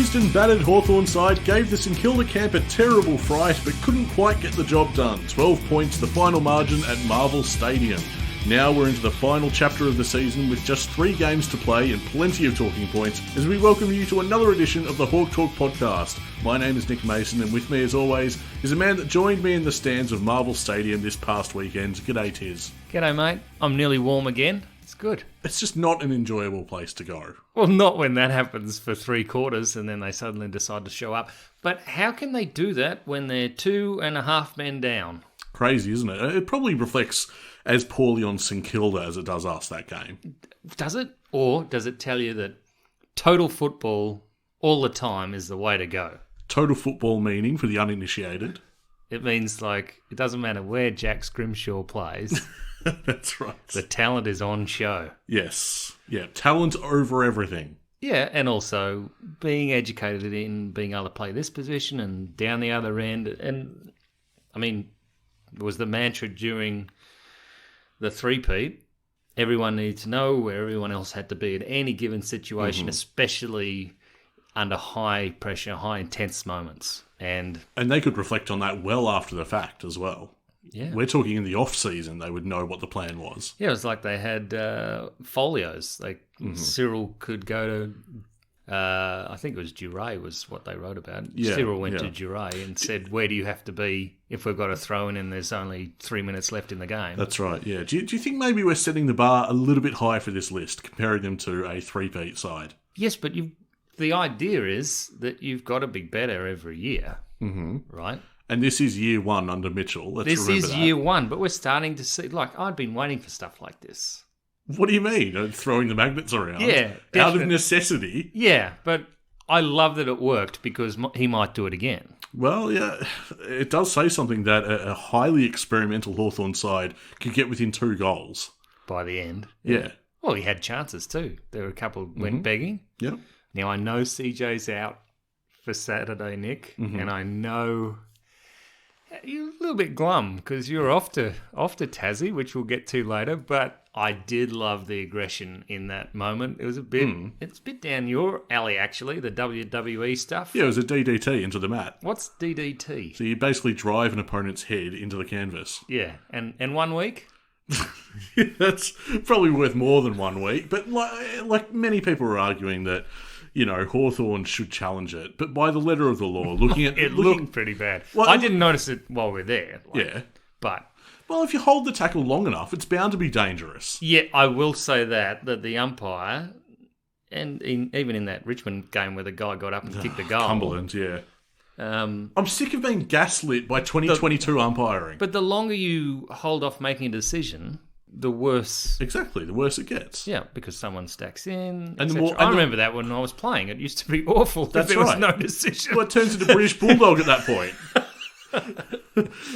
bruised and battered Hawthorn side gave the St Kilda camp a terrible fright but couldn't quite get the job done. 12 points, the final margin at Marvel Stadium. Now we're into the final chapter of the season with just 3 games to play and plenty of talking points as we welcome you to another edition of the Hawk Talk podcast. My name is Nick Mason and with me as always is a man that joined me in the stands of Marvel Stadium this past weekend. G'day Tiz. G'day mate, I'm nearly warm again. It's good. It's just not an enjoyable place to go. Well, not when that happens for 3 quarters and then they suddenly decide to show up. But how can they do that when they're 2.5 men down? Crazy, isn't it? It probably reflects as poorly on St Kilda as it does us, that game. Does it? Or does it tell you that total football all the time is the way to go? Total football meaning for the uninitiated? It means, like, it doesn't matter where Jack Scrimshaw plays. That's right. The talent is on show. Yes. Yeah, talent over everything. Yeah, and also being educated in being able to play this position and down the other end. And, I mean, it was the mantra during the three-peat. Everyone needs to know where everyone else had to be at any given situation, especially under high pressure, high intense moments. And they could reflect on that well after the fact as well. Yeah. We're talking in the off-season, they would know what the plan was. Yeah, it was like they had folios. Like Cyril could go to, I think it was Duray was what they wrote about. Yeah, Cyril went to Duray and said, where do you have to be if we've got a throw-in and there's only 3 minutes left in the game? That's right, yeah. Do you think maybe we're setting the bar a little bit high for this list, comparing them to a three-peat side? Yes, but the idea is that you've got to be better every year, right? And this is year 1 under Mitchell. This is year 1, but we're starting to see, like, I'd been waiting for stuff like this. What do you mean? Throwing the magnets around? Yeah. Out of necessity? Yeah, but I love that it worked because he might do it again. Well, yeah, it does say something that a highly experimental Hawthorn side could get within 2 goals. By the end. Yeah. Well, he had chances too. There were a couple went begging. Yep. Now, I know CJ's out for Saturday, Nick, and I know you're a little bit glum because you're off to Tassie, which we'll get to later, but I did love the aggression in that moment. It was a bit, it's a bit down your alley, actually, the WWE stuff. Yeah, it was a DDT into the mat. What's DDT? So you basically drive an opponent's head into the canvas. Yeah, and 1 week? That's probably worth more than 1 week, but like many people are arguing that, you know, Hawthorn should challenge it. But by the letter of the law, looking at... it looked pretty bad. Well, I didn't notice it while we're there. Yeah. But... Well, if you hold the tackle long enough, it's bound to be dangerous. Yeah, I will say that the umpire, and even in that Richmond game where the guy got up and kicked a goal... Cumberland, yeah. I'm sick of being gaslit by 2022 umpiring. But the longer you hold off making a decision, the worse... Exactly, the worse it gets. Yeah, because someone stacks in, and I remember that when I was playing. It used to be awful. That's there was right. no decision. Well, it turns into British Bulldog at that point.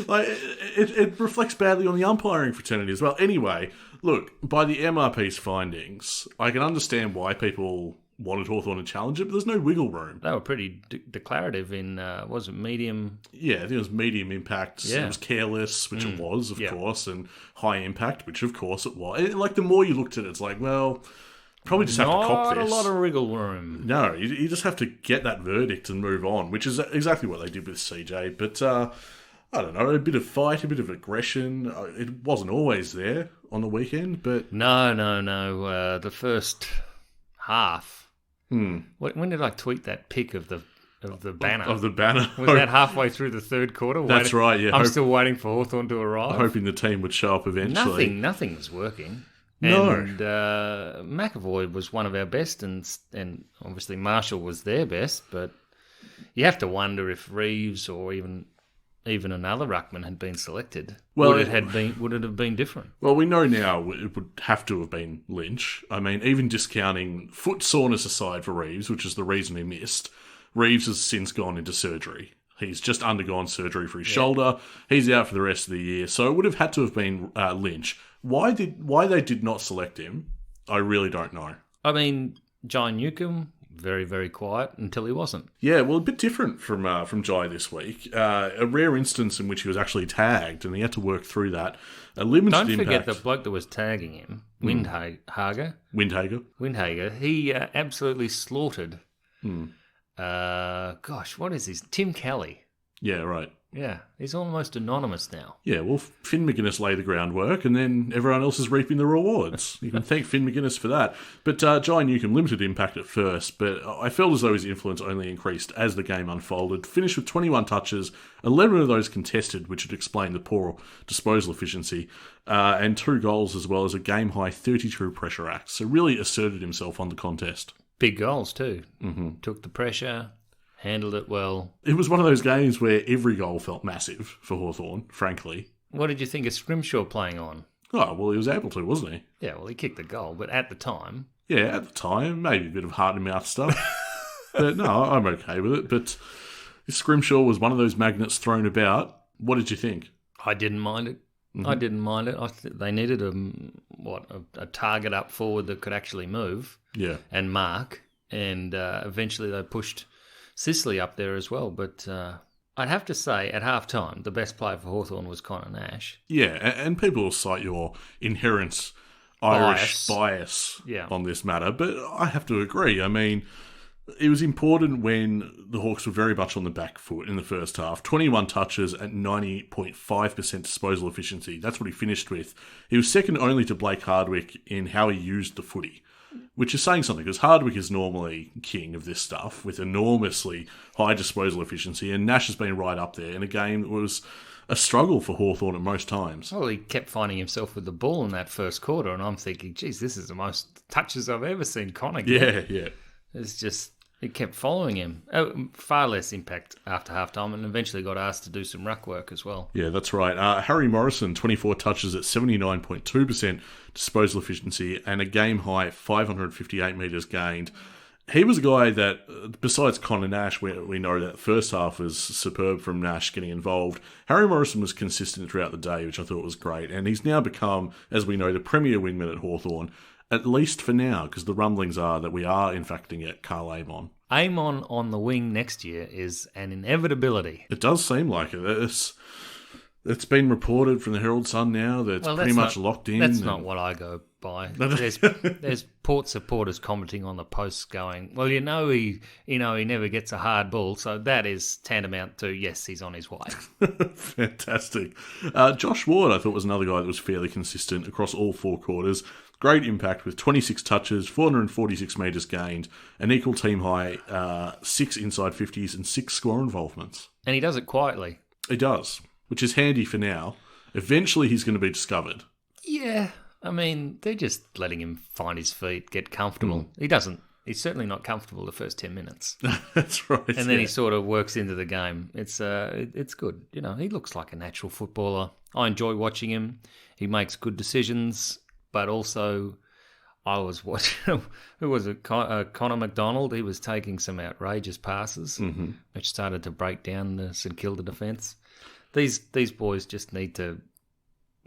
Like, it reflects badly on the umpiring fraternity as well. Anyway, look, by the MRP's findings, I can understand why people wanted Hawthorn to challenge it, but there's no wiggle room. They were pretty declarative in, was it medium? Yeah, I think it was medium impact. Yeah. It was careless, which it was, of course, and high impact, which of course it was. And, like, the more you looked at it, it's like, well, probably just have to cop this. Not a lot of wriggle room. No, you just have to get that verdict and move on, which is exactly what they did with CJ. But, I don't know, a bit of fight, a bit of aggression. It wasn't always there on the weekend, but... No. The first half... When did I tweet that pic of the banner? Of the banner. Was that halfway through the 3rd quarter? That's right, yeah. I'm still waiting for Hawthorn to arrive. Hoping the team would show up eventually. Nothing was working. No. And Mcavoy was one of our best, and obviously Marshall was their best, but you have to wonder if Reeves or even another ruckman had been selected. Well, would it have been different? Well, we know now it would have to have been Lynch. I mean, even discounting foot soreness aside for Reeves, which is the reason he missed, Reeves has since gone into surgery. He's just undergone surgery for his shoulder. He's out for the rest of the year. So it would have had to have been Lynch. Why they did not select him, I really don't know. I mean, John Newcomb, very, very quiet until he wasn't. Yeah, well, a bit different from Jai this week. A rare instance in which he was actually tagged, and he had to work through that. A limited Don't forget impact. the bloke that was tagging him, Windhager. Windhager. He absolutely slaughtered what is this? Tim Kelly. Yeah, right. Yeah, he's almost anonymous now. Yeah, well, Finn McGuinness laid the groundwork, and then everyone else is reaping the rewards. You can thank Finn McGuinness for that. But Jai Newcombe, limited impact at first, but I felt as though his influence only increased as the game unfolded. Finished with 21 touches, 11 of those contested, which would explain the poor disposal efficiency, and 2 goals as well as a game-high 32 pressure acts. So really asserted himself on the contest. Big goals too. Mm-hmm. Took the pressure. Handled it well. It was one of those games where every goal felt massive for Hawthorn, frankly. What did you think of Scrimshaw playing on? Oh, well, he was able to, wasn't he? Yeah, well, he kicked the goal, but at the time... Yeah, at the time, maybe a bit of heart-in-mouth stuff. But no, I'm okay with it. But Scrimshaw was one of those magnets thrown about. What did you think? I didn't mind it. Mm-hmm. I didn't mind it. They needed a target up forward that could actually move and mark. And eventually they pushed Sicily up there as well, but I'd have to say at half-time, the best player for Hawthorn was Conor Nash. Yeah, and people will cite your inherent Irish bias on this matter, but I have to agree. I mean, it was important when the Hawks were very much on the back foot in the first half. 21 touches at 90.5% disposal efficiency. That's what he finished with. He was second only to Blake Hardwick in how he used the footy. Which is saying something, because Hardwick is normally king of this stuff with enormously high disposal efficiency, and Nash has been right up there in a game that was a struggle for Hawthorn at most times. Well, he kept finding himself with the ball in that first quarter, and I'm thinking, geez, this is the most touches I've ever seen Conor get. Yeah. It's just, it kept following him. Far less impact after halftime, and eventually got asked to do some ruck work as well. Yeah, that's right. Harry Morrison, 24 touches at 79.2% disposal efficiency and a game-high 558 metres gained. He was a guy that, besides Conor Nash, we know that first half was superb from Nash getting involved. Harry Morrison was consistent throughout the day, which I thought was great. And he's now become, as we know, the premier wingman at Hawthorn, at least for now, because the rumblings are that we are, in fact, going to get Carl Amon. Amon on the wing next year is an inevitability. It does seem like it. It's been reported from the Herald Sun now that it's pretty much locked in. That's not what I go by. There's Port supporters commenting on the posts going, well, he never gets a hard ball, so that is tantamount to, yes, he's on his way. Fantastic. Josh Ward, I thought, was another guy that was fairly consistent across all 4 quarters. Great impact with 26 touches, 446 metres gained, an equal team high, 6 inside 50s and 6 score involvements. And he does it quietly. He does, which is handy for now. Eventually he's going to be discovered. Yeah, I mean, they're just letting him find his feet, get comfortable. He's certainly not comfortable the first 10 minutes. That's right. And then he sort of works into the game. It's good. You know, he looks like a natural footballer. I enjoy watching him. He makes good decisions. But also, I was watching, who was it? Connor McDonald. He was taking some outrageous passes, which started to break down the St Kilda defence. These boys just need to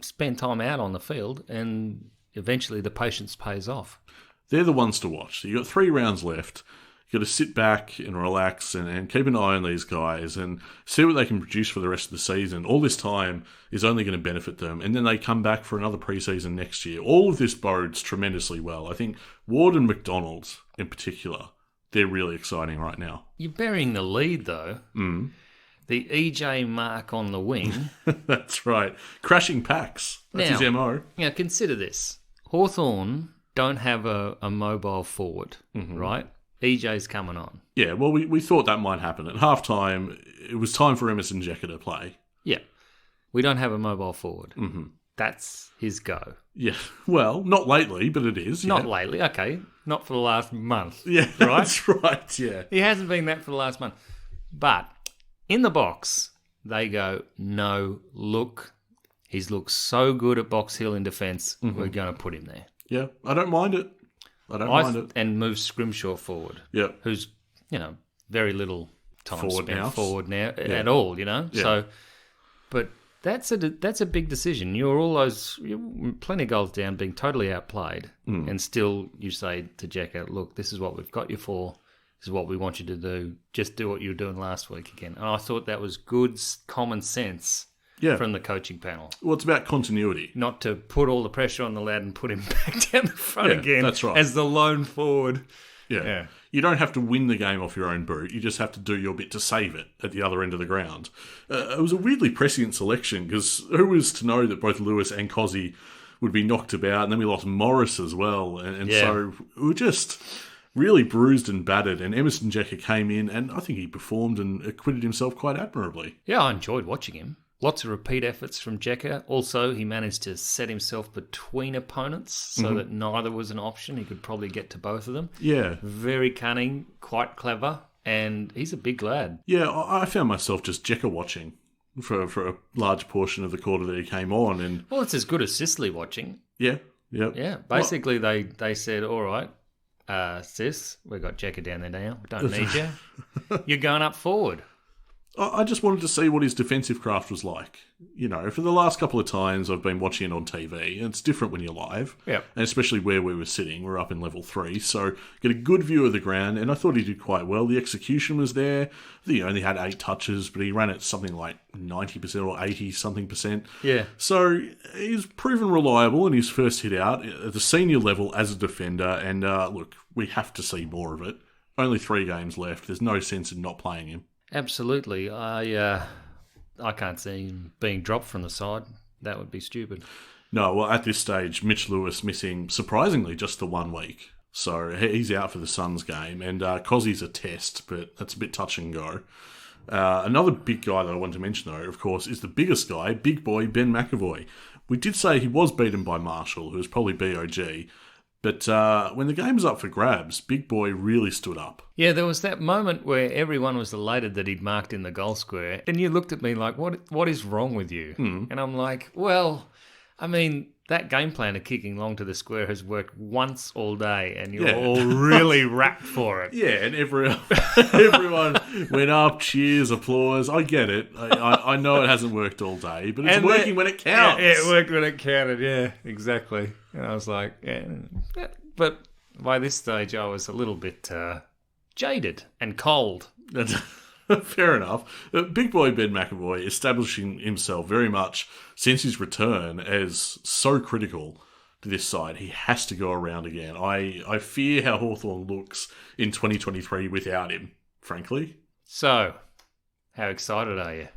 spend time out on the field, and eventually the patience pays off. They're the ones to watch. You've got 3 rounds left. You've got to sit back and relax and keep an eye on these guys and see what they can produce for the rest of the season. All this time is only going to benefit them. And then they come back for another preseason next year. All of this bodes tremendously well. I think Ward and McDonald in particular, they're really exciting right now. You're burying the lead, though. The EJ mark on the wing. That's right. Crashing packs. That's his MO. Now, consider this. Hawthorn don't have a mobile forward, right? EJ's coming on. Yeah, well, we thought that might happen. At halftime, it was time for Emerson Jekker to play. Yeah. We don't have a mobile forward. That's his go. Yeah, well, not lately, but it is. Not lately, okay. Not for the last month. Yeah, right? That's right, yeah. He hasn't been that for the last month. But in the box, they go, no, look, he's looked so good at Box Hill in defence, we're going to put him there. Yeah, I don't mind it. And move Scrimshaw forward. Yeah. Who's, very little time forward now at all, Yeah. So, but that's a big decision. You're plenty of goals down, being totally outplayed, and still you say to Jekker, look, this is what we've got you for. This is what we want you to do. Just do what you were doing last week again. And I thought that was good common sense from the coaching panel. Well, it's about continuity. Not to put all the pressure on the lad and put him back down the front again. That's right. As the lone forward. Yeah. You don't have to win the game off your own boot. You just have to do your bit to save it at the other end of the ground. It was a weirdly prescient selection because who was to know that both Lewis and Cozzy would be knocked about, and then we lost Morris as well. And so we were just really bruised and battered. And Emerson Jekker came in, and I think he performed and acquitted himself quite admirably. Yeah, I enjoyed watching him. Lots of repeat efforts from Jekker. Also, he managed to set himself between opponents so that neither was an option. He could probably get to both of them. Yeah. Very cunning, quite clever, and he's a big lad. Yeah, I found myself just Jekker watching for a large portion of the quarter that he came on. And Well, it's as good as Sicily watching. Yeah. Yeah, basically they said, all right, Sis, we've got Jekker down there now. Don't need you. You're going up forward. I just wanted to see what his defensive craft was like. You know, for the last couple of times I've been watching it on TV, and it's different when you're live. Yeah. And especially where we were sitting. We're up in level 3, so get a good view of the ground, and I thought he did quite well. The execution was there. I think he only had 8 touches, but he ran at something like 90% or 80-something percent. Yeah. So he's proven reliable in his first hit out at the senior level as a defender, and look, we have to see more of it. Only 3 games left. There's no sense in not playing him. Absolutely. I can't see him being dropped from the side. That would be stupid. No, well, at this stage, Mitch Lewis missing, surprisingly, just the 1 week. So he's out for the Suns game. And Cozzy's a test, but that's a bit touch and go. Another big guy that I want to mention, though, of course, is the biggest guy, big boy Ben Mcavoy. We did say he was beaten by Marshall, who was probably BOG. But when the game was up for grabs, Big Boy really stood up. Yeah, there was that moment where everyone was elated that he'd marked in the goal square. And you looked at me like, what is wrong with you? And I'm like, well, I mean, that game plan of kicking long to the square has worked once all day, and you're all really rapt for it. Yeah, and everyone went up, cheers, applause. I get it. I know it hasn't worked all day, but it's working when it counts. Yeah, it worked when it counted, yeah, exactly. And I was like, yeah. But by this stage, I was a little bit jaded and cold. Fair enough. Big boy Ben Mcavoy establishing himself very much since his return as so critical to this side. He has to go around again. I fear how Hawthorn looks in 2023 without him, frankly. So, how excited are you?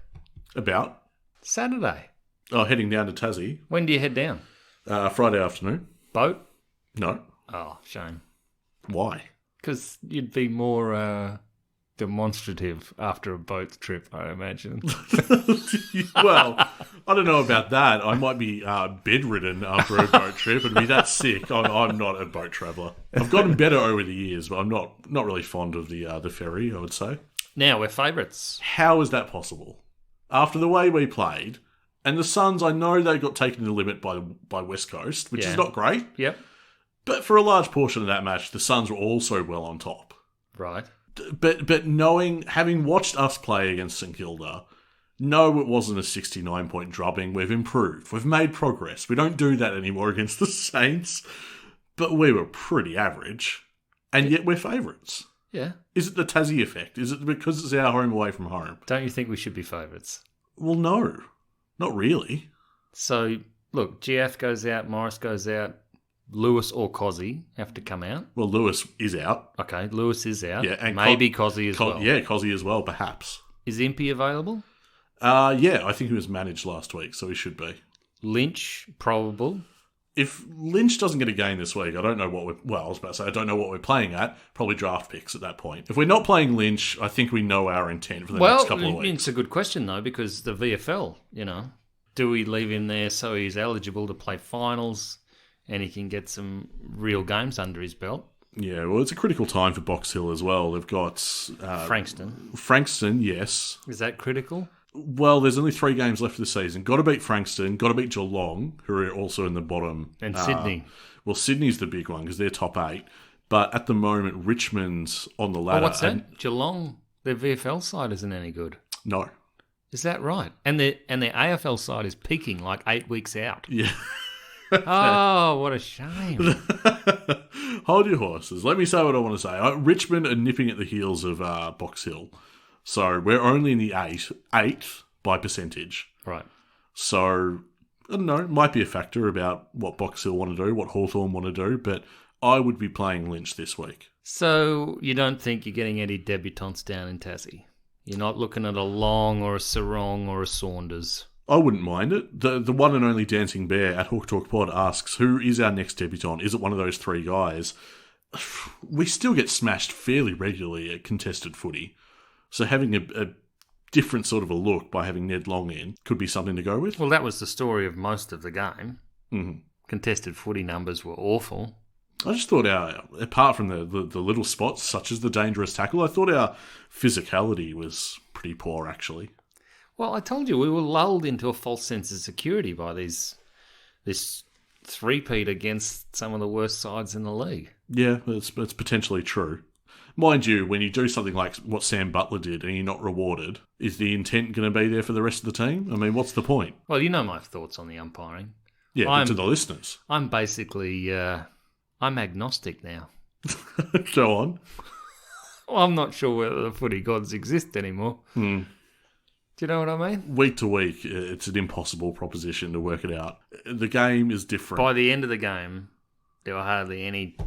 About? Saturday. Oh, heading down to Tassie. When do you head down? Friday afternoon. Boat? No. Oh, shame. Why? Because you'd be more demonstrative after a boat trip, I imagine. Well, I don't know about that. I might be bedridden after a boat trip and be that sick. I'm not a boat traveller. I've gotten better over the years, but I'm not really fond of the ferry, I would say. Now we're favourites. How is that possible? After the way we played, and the Suns, I know they got taken to the limit by West Coast, which is not great. Yep. But for a large portion of that match, the Suns were also well on top. Right. But knowing, having watched us play against St Kilda, no, it wasn't a 69-point drubbing. We've improved. We've made progress. We don't do that anymore against the Saints. But we were pretty average. And yet we're favourites. Yeah. Is it the Tassie effect? Is it because it's our home away from home? Don't you think we should be favourites? Well, no. Not really. So, look, GF goes out, Morris goes out, Lewis or Cozzy have to come out. Well, Lewis is out. Okay, Lewis is out. Yeah, and maybe Cozzy as well. Yeah, Cozzy as well, perhaps. Is Impey available? Yeah, I think he was managed last week, so he should be. Lynch, probable. If Lynch doesn't get a game this week, I don't know what I was about to say, I don't know what we're playing at. Probably draft picks at that point. If we're not playing Lynch, I think we know our intent for the next couple of weeks. It's a good question, though, because the VFL, do we leave him there so he's eligible to play finals and he can get some real games under his belt? Yeah, well, it's a critical time for Box Hill as well. They've got... Frankston, yes. Is that critical? Well, there's only 3 games left of the season. Got to beat Frankston, got to beat Geelong, who are also in the bottom. And Sydney. Well, Sydney's the big one because they're top 8. But at the moment, Richmond's on the ladder. Oh, what's that? Geelong, their VFL side isn't any good. No. Is that right? And their AFL side is peaking like 8 weeks out. Yeah. Oh, what a shame. Hold your horses. Let me say what I want to say. Richmond are nipping at the heels of Box Hill. So we're only in the 8th by percentage. Right. So, I don't know, it might be a factor about what Box Hill want to do, what Hawthorn want to do, but I would be playing Lynch this week. So you don't think you're getting any debutants down in Tassie? You're not looking at a Long or a Sarong or a Saunders? I wouldn't mind it. The one and only Dancing Bear at Hawk Talk Pod asks, who is our next debutant? Is it one of those three guys? We still get smashed fairly regularly at contested footy. So having a different sort of a look by having Ned Long in could be something to go with. Well, that was the story of most of the game. Mm-hmm. Contested footy numbers were awful. I just thought apart from the little spots, such as the dangerous tackle, I thought our physicality was pretty poor, actually. Well, I told you, we were lulled into a false sense of security by this three-peat against some of the worst sides in the league. Yeah, it's potentially true. Mind you, when you do something like what Sam Butler did and you're not rewarded, is the intent going to be there for the rest of the team? I mean, what's the point? Well, you know my thoughts on the umpiring. Yeah, but to the listeners. I'm basically, I'm agnostic now. Go on. Well, I'm not sure whether the footy gods exist anymore. Do you know what I mean? Week to week, it's an impossible proposition to work it out. The game is different. By the end of the game, there were hardly any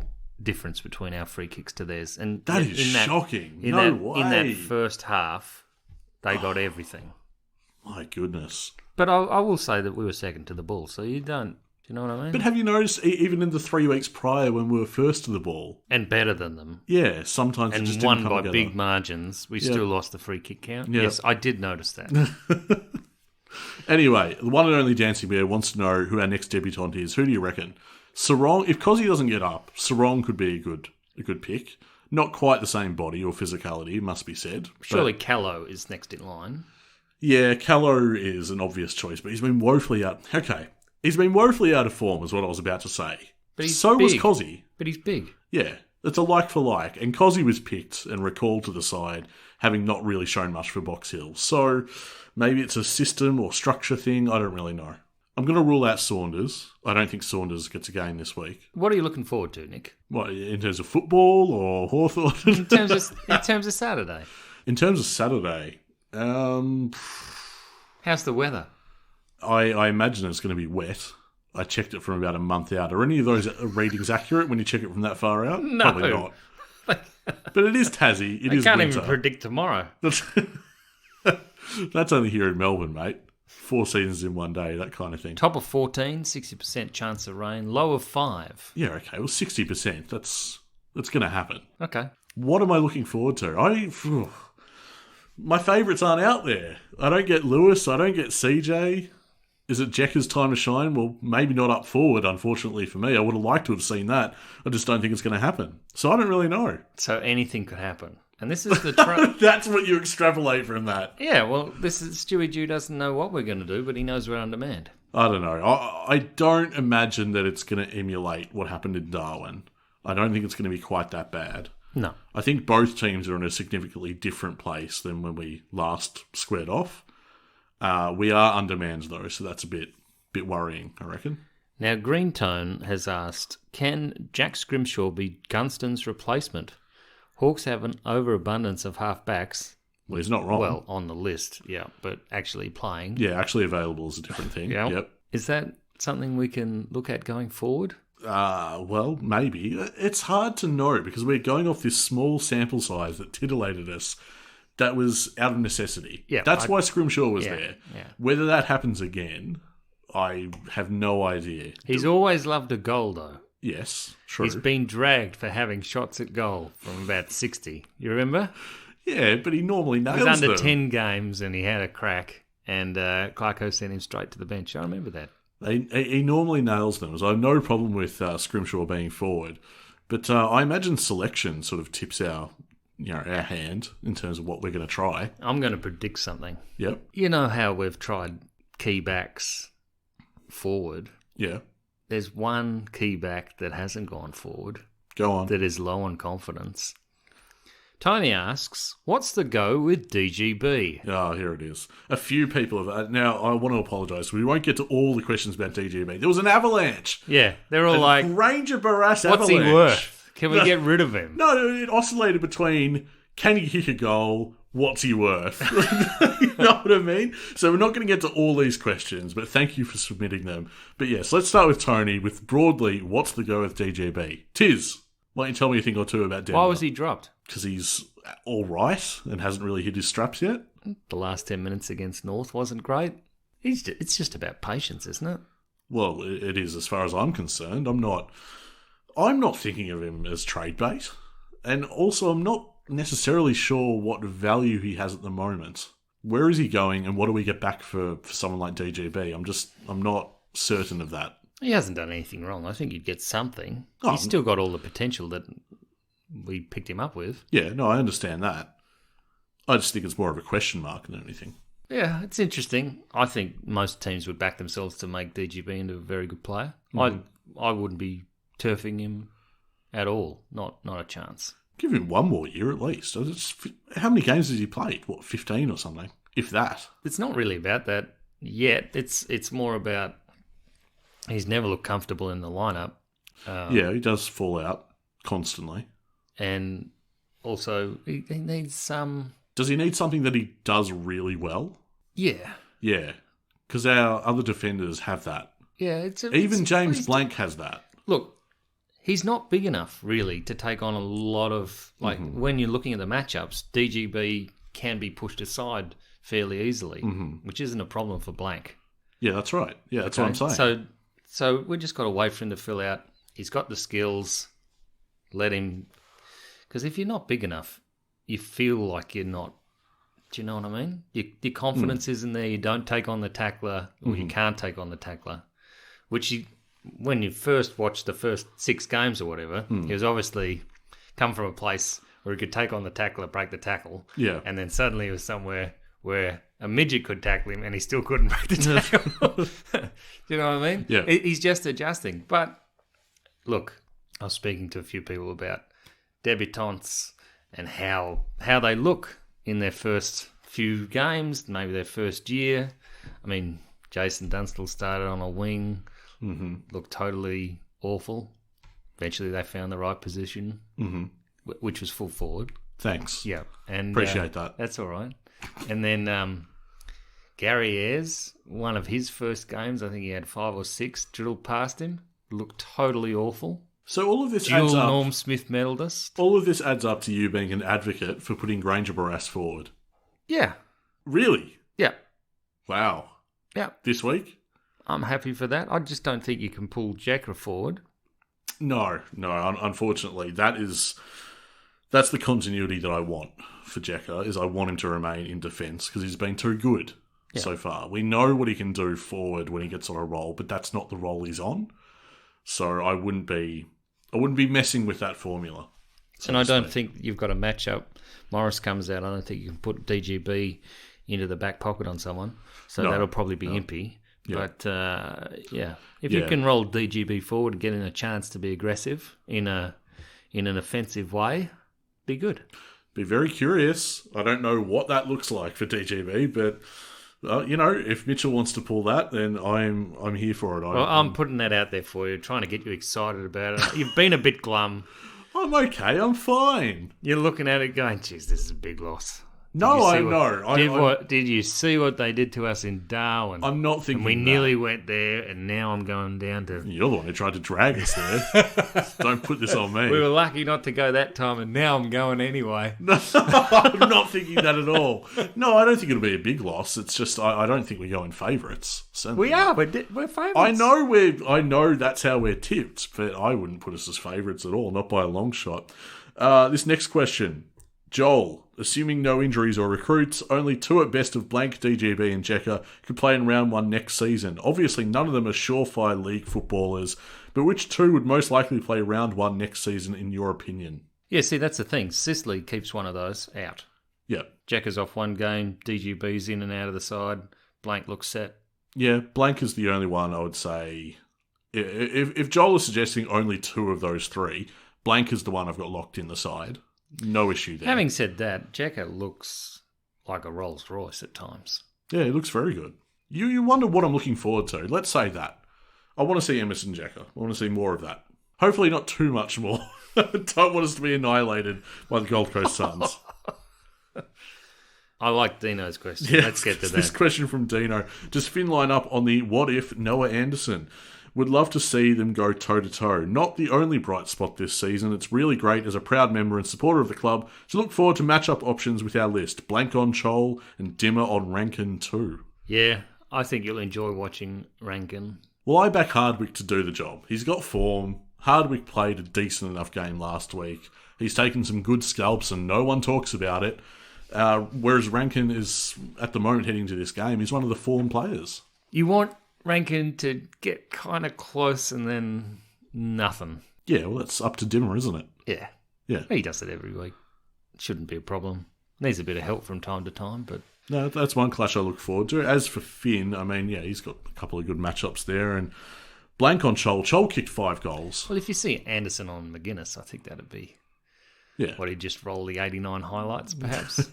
difference between our free kicks to theirs. And that is shocking. No way. In that first half, they got everything. My goodness. But I will say that we were second to the ball, so you don't... Do you know what I mean? But have you noticed, even in the 3 weeks prior when we were first to the ball... And better than them. Yeah, sometimes it just didn't come together. And won by big margins. We still lost the free kick count. Yep. Yes, I did notice that. Anyway, the one and only Dancing Bear wants to know who our next debutant is. Who do you reckon? Sarong, if Cozzy doesn't get up, Sarong could be a good pick. Not quite the same body or physicality, must be said. Surely Callow is next in line. Yeah, Callow is an obvious choice, but he's been woefully out... Okay, he's been woefully out of form, is what I was about to say. But he's so big. was Cozzy. But he's big. Yeah, it's a like for like. And Cozzy was picked and recalled to the side, having not really shown much for Box Hill. So maybe it's a system or structure thing. I don't really know. I'm going to rule out Saunders. I don't think Saunders gets a game this week. What are you looking forward to, Nick? What, in terms of football or Hawthorn? In terms of Saturday. In terms of Saturday, how's the weather? I imagine it's going to be wet. I checked it from about a month out. Are any of those readings accurate when you check it from that far out? No. Probably not. But it is Tassie. It is can't winter. even predict tomorrow. That's only here in Melbourne, mate. 4 seasons in one day, that kind of thing. Top of 14, 60% chance of rain. Low of 5. Yeah, okay. Well, 60%. That's going to happen. Okay. What am I looking forward to? My favourites aren't out there. I don't get Lewis. I don't get CJ. Is it Jekka's time to shine? Well, maybe not up forward, unfortunately for me. I would have liked to have seen that. I just don't think it's going to happen. So I don't really know. So anything could happen. And this is the... That's what you extrapolate from that. Yeah, well, this is... Stewie Jew doesn't know what we're going to do, but he knows we're on demand. I don't know. I don't imagine that it's going to emulate what happened in Darwin. I don't think it's going to be quite that bad. No. I think both teams are in a significantly different place than when we last squared off. We are undermanned, though, so that's a bit worrying, I reckon. Now, Greentone has asked, can Jack Scrimshaw be Gunston's replacement? Hawks have an overabundance of half-backs. Well, he's not wrong. Well, on the list, yeah, but actually playing. Yeah, actually available is a different thing. Yeah. Yep. Is that something we can look at going forward? Well, maybe. It's hard to know because we're going off this small sample size that titillated us. That was out of necessity. Yeah, That's why Scrimshaw was there. Yeah. Whether that happens again, I have no idea. He's always loved a goal, though. Yes, true. He's been dragged for having shots at goal from about 60. You remember? Yeah, but he normally nails them. He was under 10 games and he had a crack, and Clarko sent him straight to the bench. I remember that. He normally nails them. So I have no problem with Scrimshaw being forward. But I imagine selection sort of tips our hand in terms of what we're going to try. I'm going to predict something. Yep. You know how we've tried key backs forward? Yeah. There's one key back that hasn't gone forward. Go on. That is low on confidence. Tony asks, what's the go with DGB? Oh, here it is. A few people have... Now, I want to apologise. We won't get to all the questions about DGB. There was an avalanche. Yeah, they're all like... Ranger Barras what's avalanche. he worth? Can we get rid of him? No, it oscillated between, can he kick a goal? What's he worth? You know what I mean? So we're not going to get to all these questions, but thank you for submitting them. But yes, let's start with Tony with broadly, what's the go with DGB? Tiz, Why don't you tell me a thing or two about Denver? Why was he dropped? Because he's all right and hasn't really hit his straps yet. The last 10 minutes against North wasn't great. It's just about patience, isn't it? Well, it is as far as I'm concerned. I'm not thinking of him as trade bait. And also, I'm not necessarily sure what value he has at the moment. Where is he going and what do we get back for someone like DGB? I'm not certain of that. He hasn't done anything wrong. I think you'd get something. Oh, He's still got all the potential that we picked him up with. Yeah, no, I understand that. I just think it's more of a question mark than anything. Yeah, it's interesting. I think most teams would back themselves to make DGB into a very good player. I wouldn't be turfing him at all. Not a chance. Give him one more year at least. How many games has he played? 15 or something? If that. It's not really about that yet. It's more about he's never looked comfortable in the lineup. Yeah, he does fall out constantly. And also, he needs some... Does he need something that he does really well? Yeah. Yeah, because our other defenders have that. Yeah, Even James Blank has that. Look, he's not big enough, really, to take on a lot of... when you're looking at the matchups, DGB can be pushed aside fairly easily, which isn't a problem for Blank. Yeah, that's right. Yeah, that's what I'm saying. So we just got to wait for him to fill out. He's got the skills. Let him... Because if you're not big enough, you feel like you're not... Do you know what I mean? Your confidence isn't there. You don't take on the tackler, or you can't take on the tackler. Which, when you first watched the first 6 games or whatever, he was obviously come from a place where he could take on the tackler, break the tackle. Yeah. And then suddenly he was somewhere where a midget could tackle him and he still couldn't break the tackle. Do you know what I mean? Yeah. He's just adjusting. But, look, I was speaking to a few people about debutants and how they look in their first few games, maybe their first year. I mean, Jason Dunstall started on a wing, looked totally awful. Eventually they found the right position, which was full forward. Thanks. Yeah. And appreciate that. That's all right. And then Gary Ayres, one of his first games, I think he had 5 or 6 drilled past him, looked totally awful. So all of this Dual adds up. Norm Smith medalist. All of this adds up to you being an advocate for putting Granger Barras forward. Yeah. Really? Yeah. Wow. Yeah. This week? I'm happy for that. I just don't think you can pull Jacker forward. No. Unfortunately, that's the continuity that I want for Jacker. Is I want him to remain in defence because he's been too good so far. We know what he can do forward when he gets on a roll, but that's not the role he's on. So I wouldn't be messing with that formula. And I don't think you've got a matchup. Morris comes out. I don't think you can put DGB into the back pocket on someone. So that'll probably be Impey. Yeah. But, if you can roll DGB forward and get in a chance to be aggressive in an offensive way, be good. Be very curious. I don't know what that looks like for DGB, but... if Mitchell wants to pull that, then I'm here for it. I'm putting that out there for you, trying to get you excited about it. You've been a bit glum. I'm okay. I'm fine. You're looking at it going, geez, this is a big loss. No, I know. Did you see what they did to us in Darwin? I'm not thinking and we nearly went there, and now I'm going down to... You're the one who tried to drag us there. Don't put this on me. We were lucky not to go that time, and now I'm going anyway. No, I'm not thinking that at all. No, I don't think it'll be a big loss. It's just I don't think we're going favourites. We are. We're favourites. I know that's how we're tipped, but I wouldn't put us as favourites at all, not by a long shot. This next question. Joel, assuming no injuries or recruits, only 2 at best of Blank, DGB and Jekka could play in round 1 next season. Obviously, none of them are surefire league footballers, but which 2 would most likely play round 1 next season in your opinion? Yeah, see, that's the thing. Sicily keeps one of those out. Yeah. Jekka's off one game, DGB's in and out of the side, Blank looks set. Yeah, Blank is the only one I would say. If Joel is suggesting only 2 of those 3, Blank is the one I've got locked in the side. No issue there. Having said that, Jekka looks like a Rolls Royce at times. Yeah, he looks very good. You wonder what I'm looking forward to. Let's say that. I want to see Emerson Jekka. I want to see more of that. Hopefully not too much more. I don't want us to be annihilated by the Gold Coast Suns. I like Dino's question. Yeah, let's get to that. This question from Dino. Does Finn line up on the what if Noah Anderson? Would love to see them go toe-to-toe. Not the only bright spot this season. It's really great as a proud member and supporter of the club to look forward to match-up options with our list. Blank on Chol and Dimmer on Rankin too. Yeah, I think you'll enjoy watching Rankin. Well, I back Hardwick to do the job. He's got form. Hardwick played a decent enough game last week. He's taken some good scalps and no one talks about it. Whereas Rankin is, at the moment heading to this game, he's one of the form players. You want Rankin to get kind of close and then nothing. Yeah, well, that's up to Dimmer, isn't it? Yeah. He does it every week. Shouldn't be a problem. Needs a bit of help from time to time, but... No, that's one clash I look forward to. As for Finn, I mean, yeah, he's got a couple of good matchups there. And blank on Chol. Chol kicked 5 goals. Well, if you see Anderson on McGuinness, I think that'd be... Yeah. What, he'd just roll the 89 highlights, perhaps?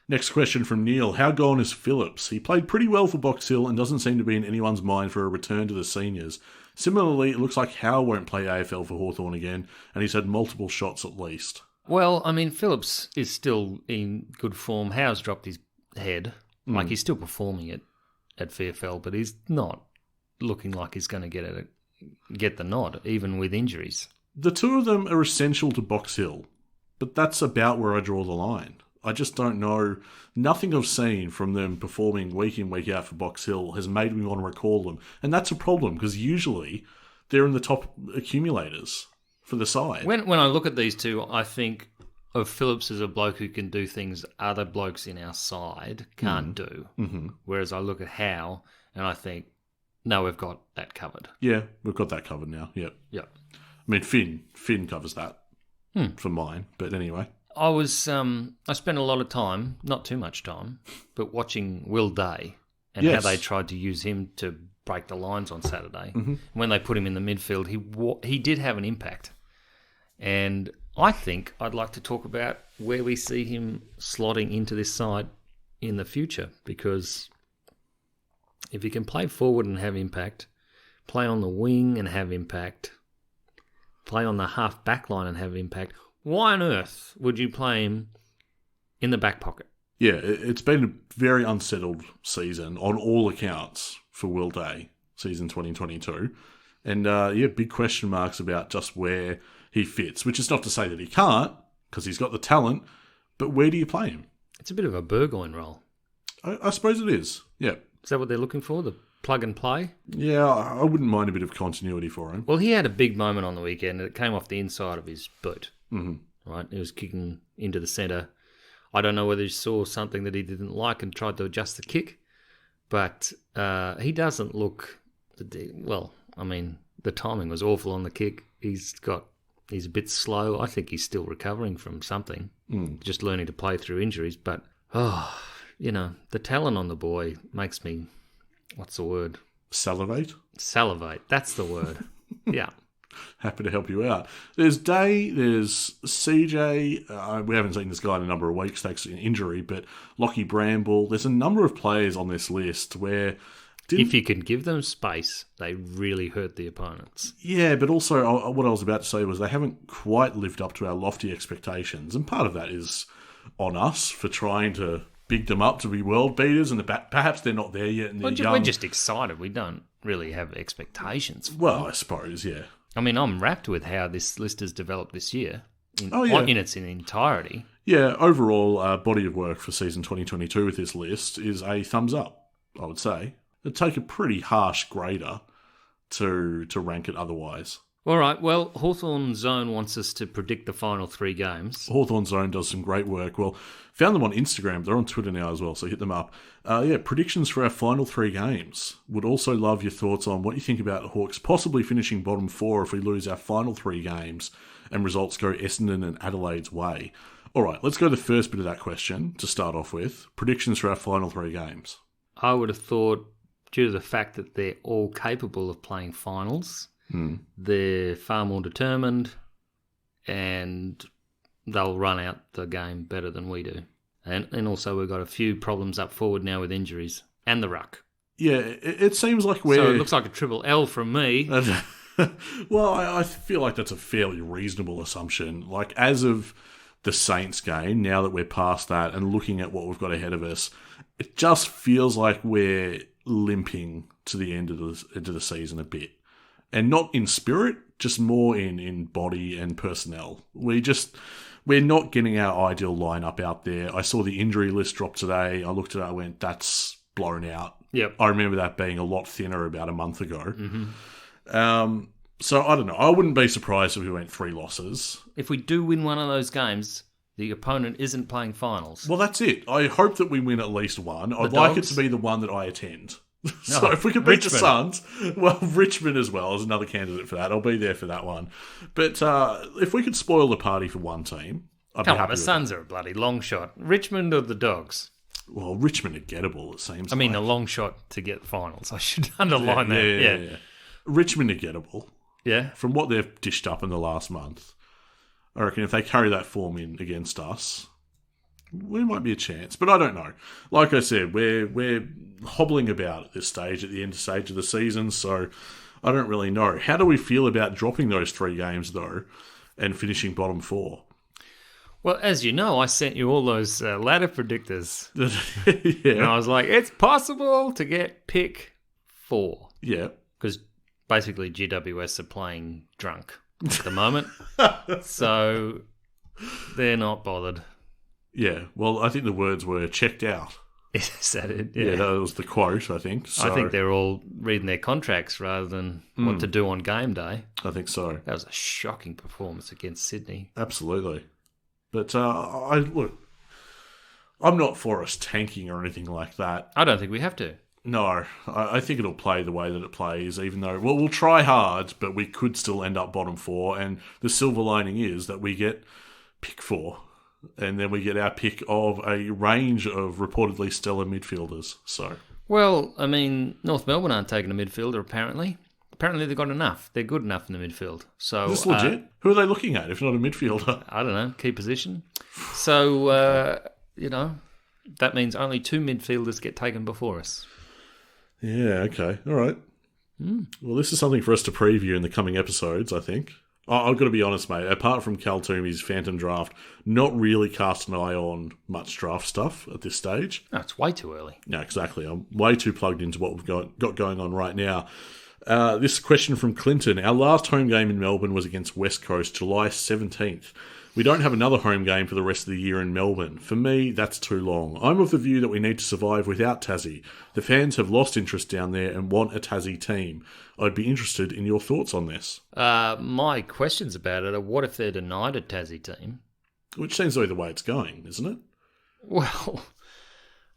Next question from Neil. How gone is Phillips? He played pretty well for Box Hill and doesn't seem to be in anyone's mind for a return to the seniors. Similarly, it looks like Howe won't play AFL for Hawthorn again, and he's had multiple shots at least. Well, I mean, Phillips is still in good form. Howe's dropped his head. Like, he's still performing it at VFL, but he's not looking like he's going to get the nod, even with injuries. The two of them are essential to Box Hill, but that's about where I draw the line. I just don't know. Nothing I've seen from them performing week in, week out for Box Hill has made me want to recall them. And that's a problem, because usually they're in the top accumulators for the side. When I look at these two, I think of Phillips as a bloke who can do things other blokes in our side can't do. Mm-hmm. Whereas I look at Howe and I think, no, we've got that covered. Yeah, we've got that covered now. Yep. I mean, Finn covers that for mine. But anyway. I spent a lot of time, not too much time, but watching Will Day and how they tried to use him to break the lines on Saturday. Mm-hmm. When they put him in the midfield, he did have an impact. And I think I'd like to talk about where we see him slotting into this side in the future, because if he can play forward and have impact, play on the wing and have impact, play on the half back line and have impact, why on earth would you play him in the back pocket? Yeah, it's been a very unsettled season on all accounts for Will Day, season 2022. And big question marks about just where he fits, which is not to say that he can't, because he's got the talent, but where do you play him? It's a bit of a Burgoyne role. I suppose it is, yeah. Is that what they're looking for, the plug and play? Yeah, I wouldn't mind a bit of continuity for him. Well, he had a big moment on the weekend, and it came off the inside of his boot. Mm-hmm. Right, he was kicking into the centre. I don't know whether he saw something that he didn't like and tried to adjust the kick, but he doesn't look... Well, I mean, the timing was awful on the kick. He's a bit slow. I think he's still recovering from something, just learning to play through injuries. But, the talent on the boy makes me... What's the word? Salivate? Salivate, that's the word. Yeah. Happy to help you out. There's Day, there's CJ. We haven't seen this guy in a number of weeks thanks to an injury, but Lockie Bramble. There's a number of players on this list where... If you can give them space, they really hurt the opponents. Yeah, but also what I was about to say was they haven't quite lived up to our lofty expectations, and part of that is on us for trying to big them up to be world beaters, and perhaps they're not there yet. And we're just excited. We don't really have expectations. Well, I suppose, yeah. I mean, I'm wrapped with how this list has developed this year in its entirety. Yeah, overall body of work for season 2022 with this list is a thumbs up, I would say. It'd take a pretty harsh grader to rank it otherwise. All right, well, Hawthorn Zone wants us to predict the final 3 games. Hawthorn Zone does some great work. Well, found them on Instagram. They're on Twitter now as well, so hit them up. Predictions for our final 3 games. Would also love your thoughts on what you think about the Hawks possibly finishing bottom 4 if we lose our final 3 games and results go Essendon and Adelaide's way. All right, let's go to the first bit of that question to start off with. Predictions for our final 3 games. I would have thought, due to the fact that they're all capable of playing finals, they're far more determined and they'll run out the game better than we do. And also we've got a few problems up forward now with injuries and the ruck. Yeah, it seems like we're... So it looks like a triple L from me. Well, I feel like that's a fairly reasonable assumption. Like, as of the Saints game, now that we're past that and looking at what we've got ahead of us, it just feels like we're limping to the end of the season a bit. And not in spirit, just more in body and personnel. We're not getting our ideal lineup out there. I saw the injury list drop today. I looked at it, I went, that's blown out. Yep. I remember that being a lot thinner about a month ago. So I don't know. I wouldn't be surprised if we went 3 losses. If we do win one of those games, the opponent isn't playing finals. Well, that's it. I hope that we win at least one. I'd like it to be the one that I attend. So if we could beat the Suns, well, Richmond as well is another candidate for that. I'll be there for that one. But if we could spoil the party for one team, I'd be happy with the Suns are a bloody long shot. Richmond or the Dogs? Well, Richmond are gettable, it seems. I mean, a long shot to get the finals. I should underline that. Yeah. Richmond are gettable. Yeah. From what they've dished up in the last month, I reckon if they carry that form in against us, we might be a chance. But I don't know. Like I said, we're hobbling about at this stage, at the end stage of the season, so I don't really know. How do we feel about dropping those 3 games, though, and finishing bottom 4? Well, as you know, I sent you all those ladder predictors. Yeah. And I was like, it's possible to get pick 4. Yeah. Because basically GWS are playing drunk at the moment. So they're not bothered. Yeah. Well, I think the words were checked out. Is that it? Yeah, that was the quote, I think. So, I think they're all reading their contracts rather than what to do on game day. I think so. That was a shocking performance against Sydney. Absolutely. But look, I'm not for us tanking or anything like that. I don't think we have to. No, I think it'll play the way that it plays, even though, well, we'll try hard, but we could still end up bottom 4. And the silver lining is that we get pick 4. And then we get our pick of a range of reportedly stellar midfielders. So, well, I mean, North Melbourne aren't taking a midfielder, apparently. Apparently they've got enough. They're good enough in the midfield. So, is this legit? Who are they looking at if not a midfielder? I don't know. Key position. So, that means only 2 midfielders get taken before us. Yeah, okay. All right. Well, this is something for us to preview in the coming episodes, I think. I've got to be honest, mate. Apart from Cal Toomey's Phantom Draft, not really cast an eye on much draft stuff at this stage. No, it's way too early. No, exactly. I'm way too plugged into what we've got going on right now. This question from Clinton. Our last home game in Melbourne was against West Coast, July 17th. We don't have another home game for the rest of the year in Melbourne. For me, that's too long. I'm of the view that we need to survive without Tassie. The fans have lost interest down there and want a Tassie team. I'd be interested in your thoughts on this. My questions about it are, what if they're denied a Tassie team? Which seems to be the way it's going, isn't it? Well,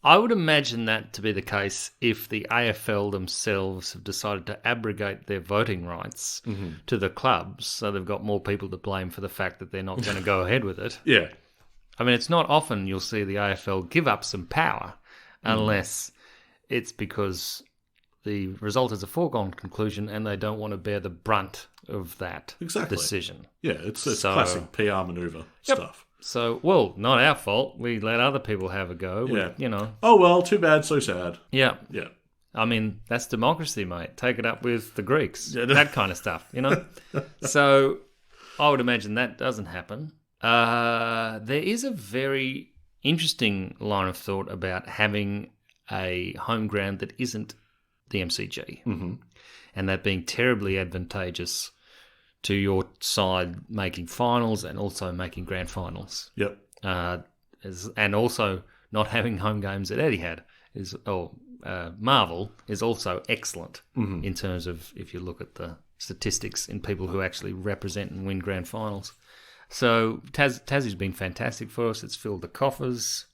I would imagine that to be the case if the AFL themselves have decided to abrogate their voting rights to the clubs, so they've got more people to blame for the fact that they're not going to go ahead with it. Yeah. I mean, it's not often you'll see the AFL give up some power unless it's because the result is a foregone conclusion and they don't want to bear the brunt of that decision. Yeah, it's classic PR manoeuvre stuff. So, well, not our fault. We let other people have a go. Yeah. Oh, well, too bad, so sad. Yeah. Yeah. I mean, that's democracy, mate. Take it up with the Greeks. That kind of stuff, So, I would imagine that doesn't happen. There is a very interesting line of thought about having a home ground that isn't the MCG. And that being terribly advantageous to your side making finals and also making grand finals. Yep. And also not having home games at Etihad Marvel is also excellent in terms of if you look at the statistics in people who actually represent and win grand finals. So Tassie's been fantastic for us. It's filled the coffers.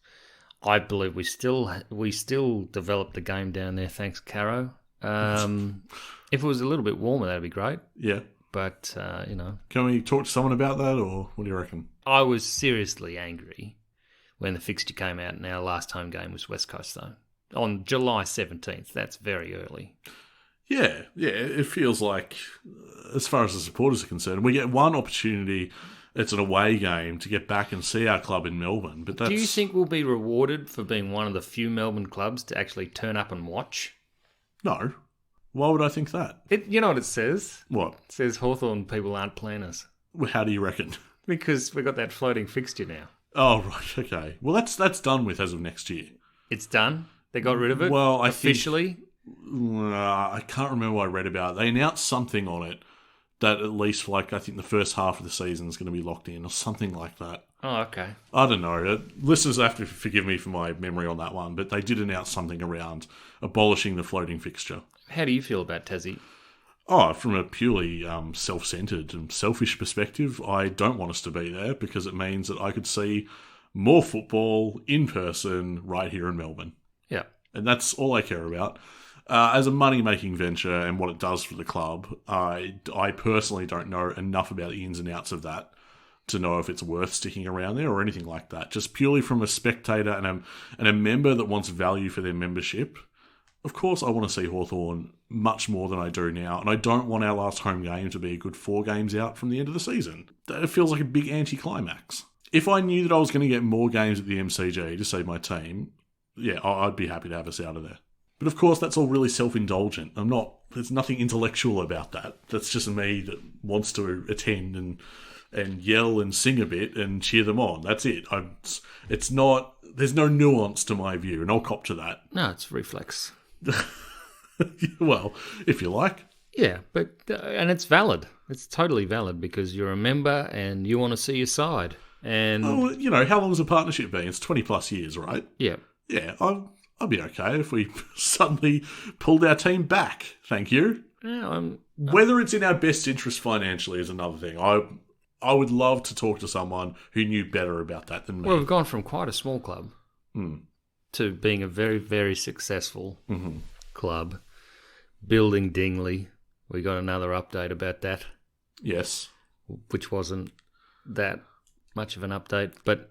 I believe we still developed the game down there, thanks, Caro. If it was a little bit warmer, that'd be great. Yeah. But, Can we talk to someone about that, or what do you reckon? I was seriously angry when the fixture came out, and our last home game was West Coast, though. On July 17th. That's very early. Yeah. It feels like, as far as the supporters are concerned, we get one opportunity. It's an away game to get back and see our club in Melbourne. But do you think we'll be rewarded for being one of the few Melbourne clubs to actually turn up and watch? No. Why would I think that? You know what it says? What? It says Hawthorn people aren't planners. Well, how do you reckon? Because we've got that floating fixture now. Oh, right, okay. Well, that's done with as of next year. It's done? They got rid of it? Well, officially? I can't remember what I read about it. They announced something on it that at least for I think the first half of the season is going to be locked in or something like that. Oh, okay. I don't know. Listeners have to forgive me for my memory on that one, but they did announce something around abolishing the floating fixture. How do you feel about Tassie? Oh, from a purely self-centered and selfish perspective, I don't want us to be there because it means that I could see more football in person right here in Melbourne. Yeah. And that's all I care about. As a money-making venture and what it does for the club, I personally don't know enough about the ins and outs of that to know if it's worth sticking around there or anything like that. Just purely from a spectator and a member that wants value for their membership. Of course, I want to see Hawthorn much more than I do now, and I don't want our last home game to be a good 4 games out from the end of the season. It feels like a big anticlimax. If I knew that I was going to get more games at the MCG to save my team, yeah, I'd be happy to have us out of there. But of course, that's all really self-indulgent. There's nothing intellectual about that. That's just me that wants to attend and yell and sing a bit and cheer them on. That's it. It's not. There's no nuance to my view, and I'll cop to that. No, it's reflex. Well, if you like. Yeah, but and it's valid. It's totally valid because you're a member and you want to see your side. And how long has a partnership been? It's 20 plus years, right? Yeah. Yeah, I'd be okay if we suddenly pulled our team back. Thank you. Yeah, Whether it's in our best interest financially is another thing. I would love to talk to someone who knew better about that than me. Well, we've gone from quite a small club to being a very, very successful club. Building Dingley. We got another update about that. Yes. Which wasn't that much of an update, but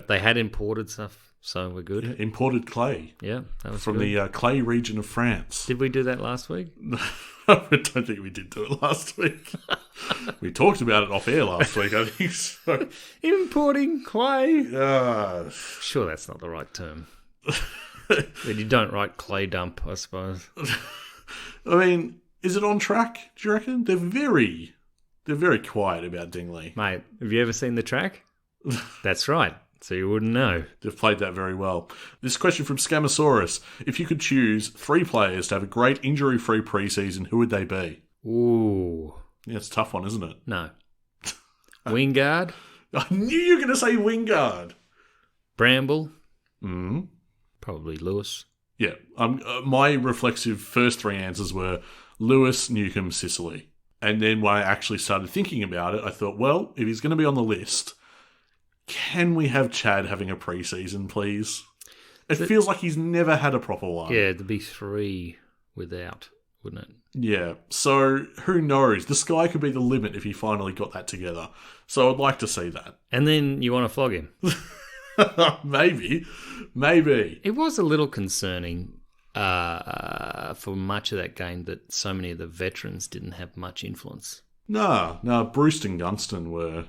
they had imported stuff, so we're good. Yeah, imported clay. Yeah, that was from good. the clay region of France. Did we do that last week? I don't think we did do it last week. We talked about it off air last week, I think. So. Importing clay. Sure, that's not the right term. But you don't write clay dump, I suppose. I mean, is it on track? Do you reckon? They're very quiet about Dingley. Mate, have you ever seen the track? That's right. So you wouldn't know. They've played that very well. This question from Scamasaurus. If you could choose 3 players to have a great injury-free preseason, who would they be? Ooh. Yeah, it's a tough one, isn't it? No. Wingard. I knew you were going to say Wingard. Bramble. Mm-hmm. Probably Lewis. Yeah. My reflexive first 3 answers were Lewis, Newcombe, Sicily. And then when I actually started thinking about it, I thought, well, if he's going to be on the list, can we have Chad having a preseason, please? It feels like he's never had a proper one. Yeah, there'd be 3 without, wouldn't it? Yeah. So who knows? The sky could be the limit if he finally got that together. So I'd like to see that. And then you want to flog him. Maybe. It was a little concerning for much of that game that so many of the veterans didn't have much influence. No. Bruce and Gunston were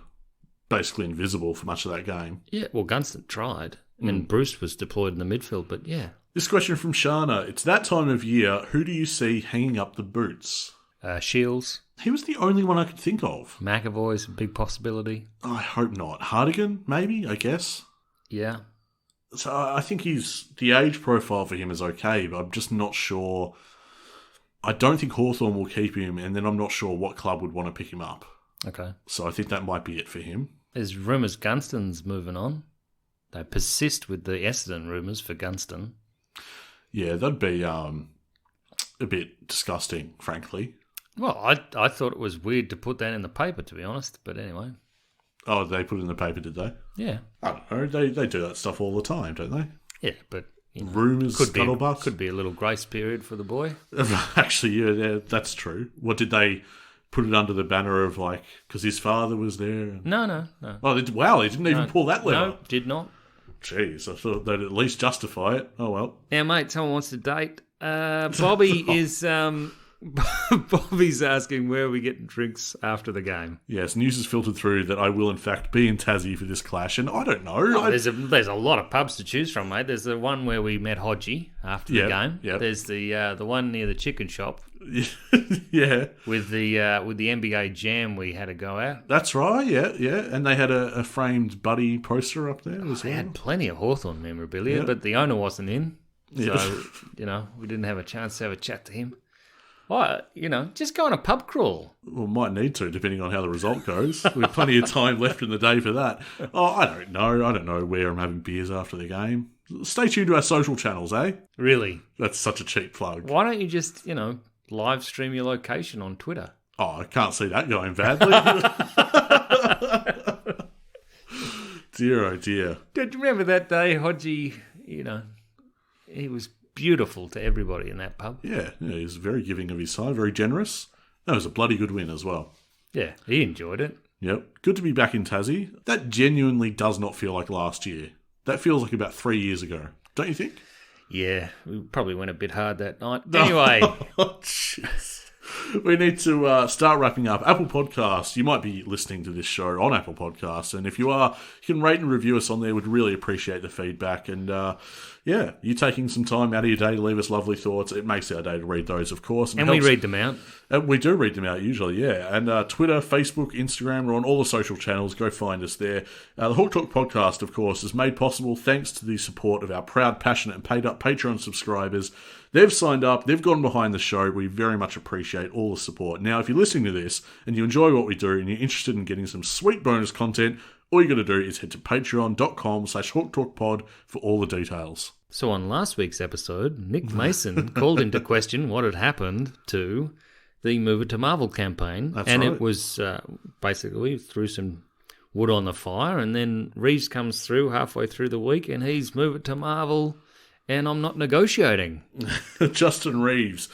basically invisible for much of that game. Yeah, well, Gunston tried. And Bruce was deployed in the midfield, but yeah. This question from Shana. It's that time of year. Who do you see hanging up the boots? Shields. He was the only one I could think of. McAvoy's a big possibility. I hope not. Hardigan, maybe, I guess. Yeah. So I think the age profile for him is okay, but I'm just not sure. I don't think Hawthorn will keep him, and then I'm not sure what club would want to pick him up. Okay. So I think that might be it for him. There's rumours Gunston's moving on. They persist with the Essendon rumours for Gunston. Yeah, that'd be a bit disgusting, frankly. Well, I thought it was weird to put that in the paper, to be honest, but anyway. Oh, they put it in the paper, did they? Yeah. I don't know. They do that stuff all the time, don't they? Yeah, but... Rumours, scuttlebutt. Could be a little grace period for the boy. Actually, yeah, that's true. What, did they put it under the banner of, because his father was there? No. Oh, wow, they didn't even pull that lever. No, did not. Jeez, I thought they'd at least justify it. Oh, well. Now, mate, someone wants to date. Bobby is... Bobby's asking where are we getting drinks after the game. Yes, news has filtered through that I will in fact be in Tassie for this clash, and I don't know. There's a lot of pubs to choose from, mate. There's the one where we met Hodgie after the game. Yep. There's the one near the chicken shop. Yeah. With the NBA Jam we had to go at. That's right, yeah. And they had a framed Buddy poster up there as well. They had plenty of Hawthorn memorabilia, but the owner wasn't in. So, we didn't have a chance to have a chat to him. Well, just go on a pub crawl. Well, might need to, depending on how the result goes. We've plenty of time left in the day for that. Oh, I don't know. I don't know where I'm having beers after the game. Stay tuned to our social channels, eh? Really? That's such a cheap plug. Why don't you just, live stream your location on Twitter? Oh, I can't see that going badly. Dear, oh dear. Did you remember that day, Hodgie, he was beautiful to everybody in that pub. Yeah, he was very giving of his time, very generous. That was a bloody good win as well. Yeah, he enjoyed it. Yep. Good to be back in Tassie. That genuinely does not feel like last year. That feels like about 3 years ago. Don't you think? Yeah, we probably went a bit hard that night. Anyway. Oh, jeez. We need to start wrapping up. Apple Podcasts, you might be listening to this show on Apple Podcasts, and if you are, you can rate and review us on there. We'd really appreciate the feedback. And you taking some time out of your day to leave us lovely thoughts. It makes our day to read those, of course. And we read them out. We do read them out usually, yeah. And Twitter, Facebook, Instagram, we're on all the social channels. Go find us there. The Hawk Talk podcast, of course, is made possible thanks to the support of our proud, passionate and paid-up Patreon subscribers. They've signed up. They've gone behind the show. We very much appreciate all the support. Now, if you're listening to this and you enjoy what we do and you're interested in getting some sweet bonus content, all you got to do is head to patreon.com/hawktalkpod for all the details. So on last week's episode, Nick Mason called into question what had happened to the Move It to Marvel campaign. That's and right. It was basically threw some wood on the fire, and then Reeves comes through halfway through the week and he's Move It to Marvel and I'm not negotiating. Justin Reeves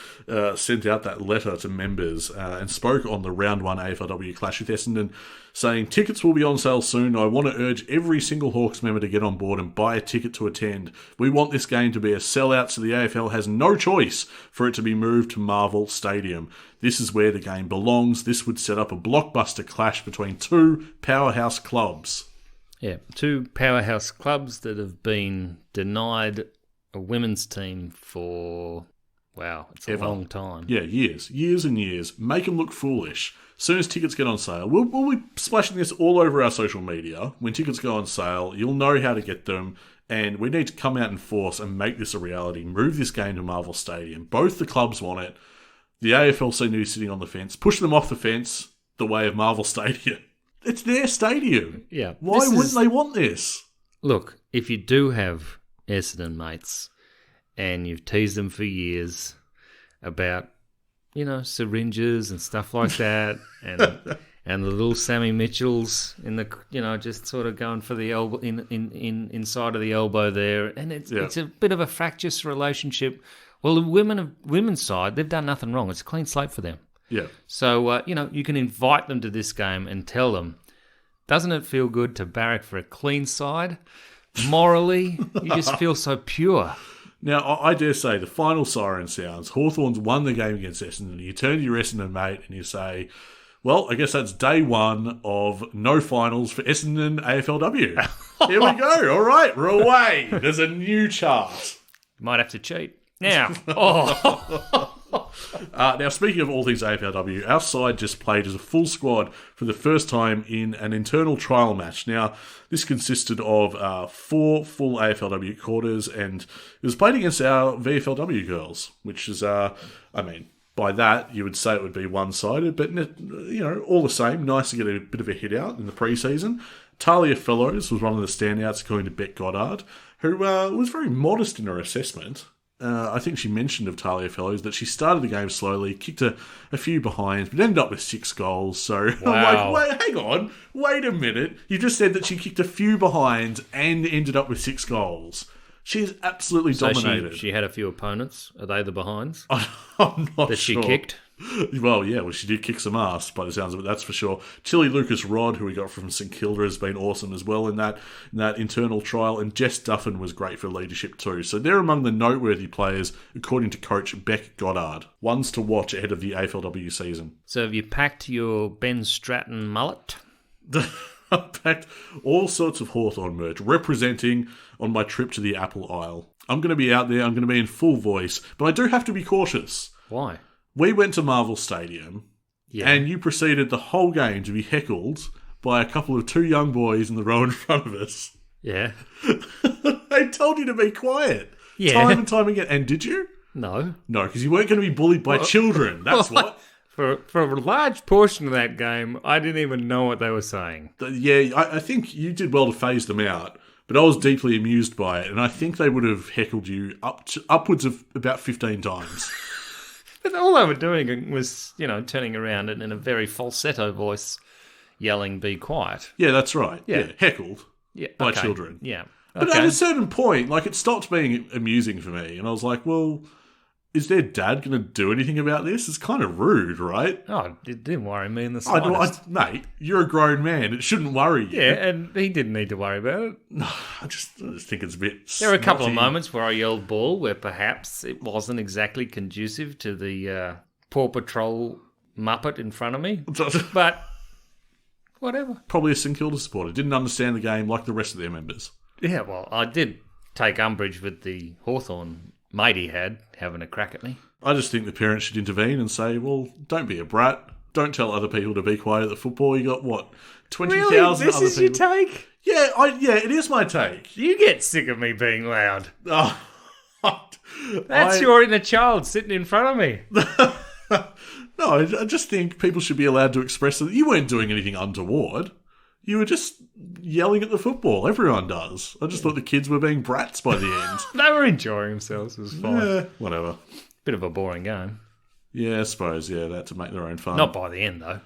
sent out that letter to members and spoke on the Round 1 AFLW clash with Essendon, saying, tickets will be on sale soon. I want to urge every single Hawks member to get on board and buy a ticket to attend. We want this game to be a sellout, so the AFL has no choice for it to be moved to Marvel Stadium. This is where the game belongs. This would set up a blockbuster clash between two powerhouse clubs. Yeah, two powerhouse clubs that have been denied a women's team for, it's a long time. Yeah, years and years. Make them look foolish. As soon as tickets get on sale, we'll be splashing this all over our social media. When tickets go on sale, you'll know how to get them, and we need to come out in force and make this a reality. Move this game to Marvel Stadium. Both the clubs want it. The AFL seem to be sitting on the fence. Push them off the fence the way of Marvel Stadium. It's their stadium. Yeah. Why wouldn't they want this? Look, if you do have Essendon mates and you've teased them for years about, syringes and stuff like that and the little Sammy Mitchells in the, just sort of going for the elbow inside of the elbow there, and it's a bit of a fractious relationship. Well, the women's side, they've done nothing wrong. It's a clean slate for them. Yeah. So, you can invite them to this game and tell them, doesn't it feel good to barrack for a clean side? Morally, you just feel so pure. Now, I dare say the final siren sounds. Hawthorn's won the game against Essendon. You turn to your Essendon mate and you say, well, I guess that's day one of no finals for Essendon AFLW. Here we go. All right, we're away. There's a new chart. Might have to cheat. Now, now, speaking of all things AFLW, our side just played as a full squad for the first time in an internal trial match. Now, this consisted of 4 full AFLW quarters, and it was played against our VFLW girls, which is, by that, you would say it would be one-sided, but, all the same, nice to get a bit of a hit out in the preseason. Talia Fellows was one of the standouts, according to Beck Goddard, who was very modest in her assessment. I think she mentioned of Talia Fellows that she started the game slowly, kicked a few behinds, but ended up with 6 goals. So wow. I'm like, hang on, wait a minute. You just said that she kicked a few behinds and ended up with 6 goals. She's absolutely dominated. She had a few opponents. Are they the behinds? I'm not that sure. She kicked? Well, she did kick some ass by the sounds of it, that's for sure. Chili Lucas Rod, who we got from St Kilda, has been awesome as well in that internal trial, and Jess Duffin was great for leadership too. So they're among the noteworthy players, according to coach Beck Goddard. Ones to watch ahead of the AFLW season. So have you packed your Ben Stratton mullet? I've packed all sorts of Hawthorn merch, representing on my trip to the Apple Isle. I'm going to be out there, I'm going to be in full voice, but I do have to be cautious. Why? We went to Marvel Stadium, and you proceeded the whole game to be heckled by a couple of 2 young boys in the row in front of us. Yeah. They told you to be quiet. Yeah. Time and time again. And did you? No. No, because you weren't going to be bullied by children. That's what. For a large portion of that game, I didn't even know what they were saying. Yeah, I think you did well to phase them out, but I was deeply amused by it, and I think they would have heckled you upwards of about 15 times. But all they were doing was, turning around and in a very falsetto voice, yelling, "Be quiet." Yeah, that's right. Yeah. Heckled by okay. children. Yeah. But at a certain point, it stopped being amusing for me, and I was like, well, is their dad going to do anything about this? It's kind of rude, right? Oh, it didn't worry me in the slightest. Mate, you're a grown man. It shouldn't worry you. Yeah, and he didn't need to worry about it. No, I just think it's a bit There were a couple of moments where I yelled ball where perhaps it wasn't exactly conducive to the Paw Patrol Muppet in front of me. But whatever. Probably a St Kilda supporter. Didn't understand the game like the rest of their members. Yeah, well, I did take umbrage with the Hawthorn mate he had having a crack at me. I just think the parents should intervene and say, well, don't be a brat. Don't tell other people to be quiet at the football. You got, 20,000 really? other people. This is your take? Yeah, it is my take. You get sick of me being loud. Oh, That's your inner child sitting in front of me. No, I just think people should be allowed to express that you weren't doing anything untoward. You were just yelling at the football. Everyone does. I just thought the kids were being brats by the end. They were enjoying themselves. It was fine. Yeah, whatever. Bit of a boring game. Yeah, I suppose. Yeah, they had to make their own fun. Not by the end, though.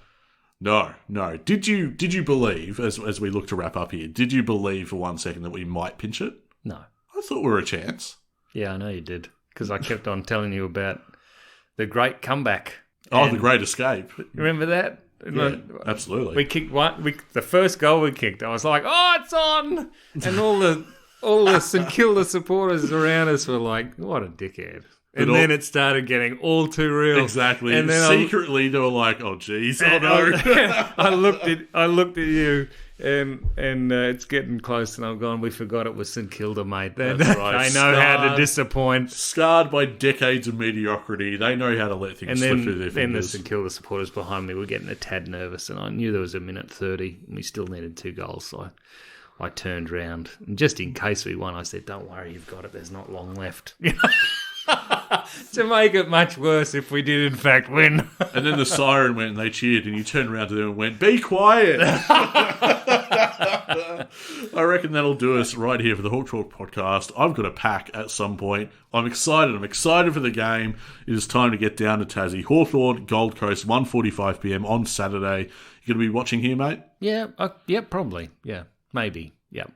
No. Did you believe, as we look to wrap up here, did you believe for 1 second that we might pinch it? No. I thought we were a chance. Yeah, I know you did. Because I kept on telling you about the great comeback. Oh, the great escape. Remember that? Yeah, absolutely. We kicked one. The first goal we kicked, I was like, "Oh, it's on!" And all the St Kilda supporters around us were like, "What a dickhead!" And then it started getting all too real. Exactly. And then secretly, they were like, "Oh, geez, oh no!" I looked at you, and it's getting close, and I'm going. We forgot it was St Kilda, mate. That's right. They know how to disappoint. Scarred by decades of mediocrity, they know how to let things slip through their fingers. Then the St Kilda supporters behind me were getting a tad nervous, and I knew there was a minute 30, and we still needed 2 goals, so I turned round. And just in case we won, I said, "Don't worry, you've got it. There's not long left." To make it much worse if we did in fact win. And then the siren went and they cheered and you turned around to them and went, "Be quiet." I reckon that'll do us right here for the Hawk Talk podcast. I've got a pack at some point. I'm excited for the game. It is time to get down to Tassie. Hawthorn, Gold Coast, 1:45pm on Saturday. You going to be watching here, mate? Yeah, probably. Yeah, maybe. Yeah.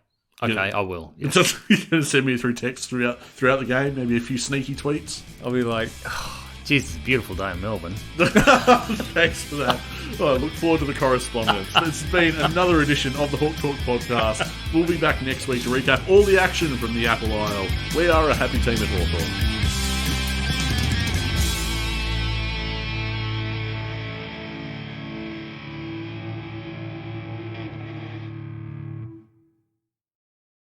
Okay, I will. Yeah. You're going to send me through text throughout the game, maybe a few sneaky tweets? I'll be like, "Oh, geez, it's a beautiful day in Melbourne." Thanks for that. I look forward to the correspondence. It's been another edition of the Hawk Talk podcast. We'll be back next week to recap all the action from the Apple Isle. We are a happy team at Hawthorn.